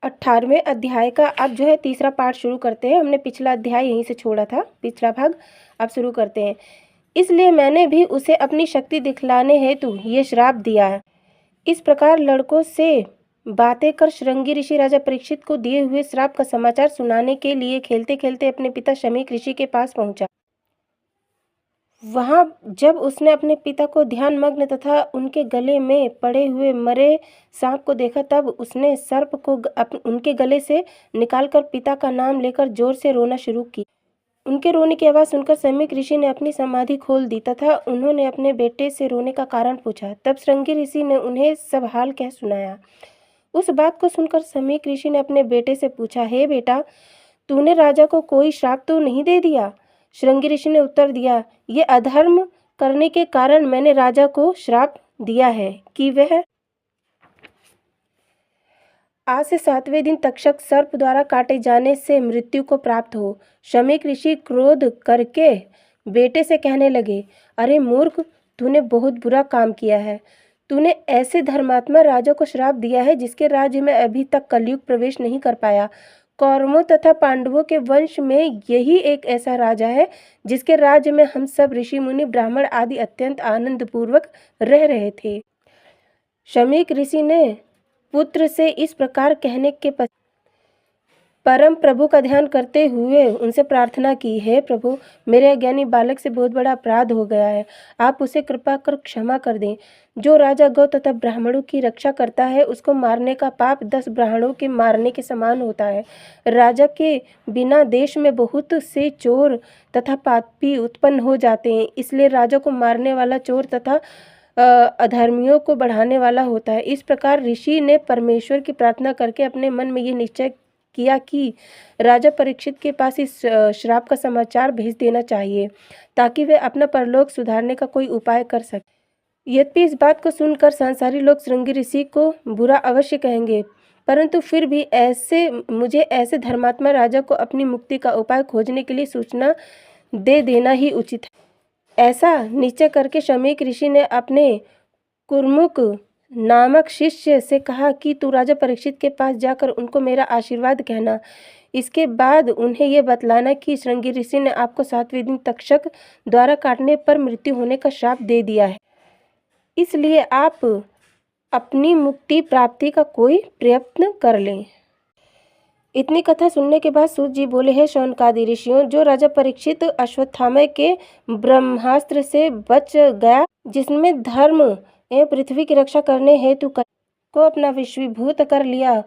18वें अध्याय का अब जो है तीसरा पार्ट शुरू करते हैं। हमने पिछला अध्याय यहीं से छोड़ा था, पिछला भाग अब शुरू करते हैं। इसलिए मैंने भी उसे अपनी शक्ति दिखलाने हेतु ये श्राप दिया है। इस प्रकार लड़कों से बातें कर श्रृंगी ऋषि राजा परीक्षित को दिए हुए श्राप का समाचार सुनाने के लिए खेलते खेलते अपने पिता शमीक ऋषि के पास पहुंचा। वहां जब उसने अपने पिता को ध्यान मग्न तथा उनके गले में पड़े हुए मरे सांप को देखा, तब उसने सर्प को उनके गले से निकालकर पिता का नाम लेकर जोर से रोना शुरू की। उनके रोने की आवाज़ सुनकर शमीक ऋषि ने अपनी समाधि खोल दी तथा उन्होंने अपने बेटे से रोने का कारण पूछा। तब श्रृंगी ऋषि ने उन्हें सब हाल कह सुनाया। उस बात को सुनकर शमीक ऋषि ने अपने बेटे से पूछा, हे बेटा, तूने राजा को कोई श्राप तो नहीं दे दिया? श्रृंगी ऋषि ने उत्तर दिया, ये अधर्म करने के कारण मैंने राजा को श्राप दिया है कि वह आज से 7वें दिन तक्षक सर्प द्वारा काटे जाने से मृत्यु को प्राप्त हो। शमीक ऋषि क्रोध करके बेटे से कहने लगे, अरे मूर्ख, तूने बहुत बुरा काम किया है। तूने ऐसे धर्मात्मा राजा को श्राप दिया है जिसके राज्य में अभी तक कलयुग प्रवेश नहीं कर पाया। कौरवों तथा पांडवों के वंश में यही एक ऐसा राजा है जिसके राज्य में हम सब ऋषि मुनि ब्राह्मण आदि अत्यंत आनंद पूर्वक रह रहे थे। शमीक ऋषि ने पुत्र से इस प्रकार कहने के पश्चात परम प्रभु का ध्यान करते हुए उनसे प्रार्थना की, हे प्रभु, मेरे अज्ञानी बालक से बहुत बड़ा अपराध हो गया है, आप उसे कृपा कर क्षमा कर दें। जो राजा गौ तथा ब्राह्मणों की रक्षा करता है उसको मारने का पाप 10 ब्राह्मणों के मारने के समान होता है। राजा के बिना देश में बहुत से चोर तथा पापी उत्पन्न हो जाते हैं, इसलिए राजा को मारने वाला चोर तथा अधर्मियों को बढ़ाने वाला होता है। इस प्रकार ऋषि ने परमेश्वर की प्रार्थना करके अपने मन में ये निश्चय किया कि राजा परीक्षित के पास इस श्राप का समाचार भेज देना चाहिए ताकि वे अपना परलोक सुधारने का कोई उपाय कर सके। यद्यपि इस बात को सुनकर संसारी लोग श्रृंगी ऋषि को बुरा अवश्य कहेंगे, परंतु फिर भी मुझे ऐसे धर्मात्मा राजा को अपनी मुक्ति का उपाय खोजने के लिए सूचना दे देना ही उचित है। ऐसा निश्चय करके शमीक ऋषि ने अपने कुर्मुक नामक शिष्य से कहा कि तू राजा परीक्षित के पास जाकर उनको मेरा आशीर्वाद कहना। इसके बाद उन्हें यह बतलाना कि श्रृंगी ऋषि ने आपको 7वें दिन तक्षक द्वारा काटने पर मृत्यु होने का श्राप दे दिया है, इसलिए आप अपनी मुक्ति प्राप्ति का कोई प्रयत्न कर लें। इतनी कथा सुनने के बाद सूत जी बोले, हे शौनकादि ऋषियों, जो राजा परीक्षित अश्वत्थामा के ब्रह्मास्त्र से बच गया, जिसमें धर्म एवं पृथ्वी की रक्षा करने हेतु को अपना विश्वीभूत कर लिया,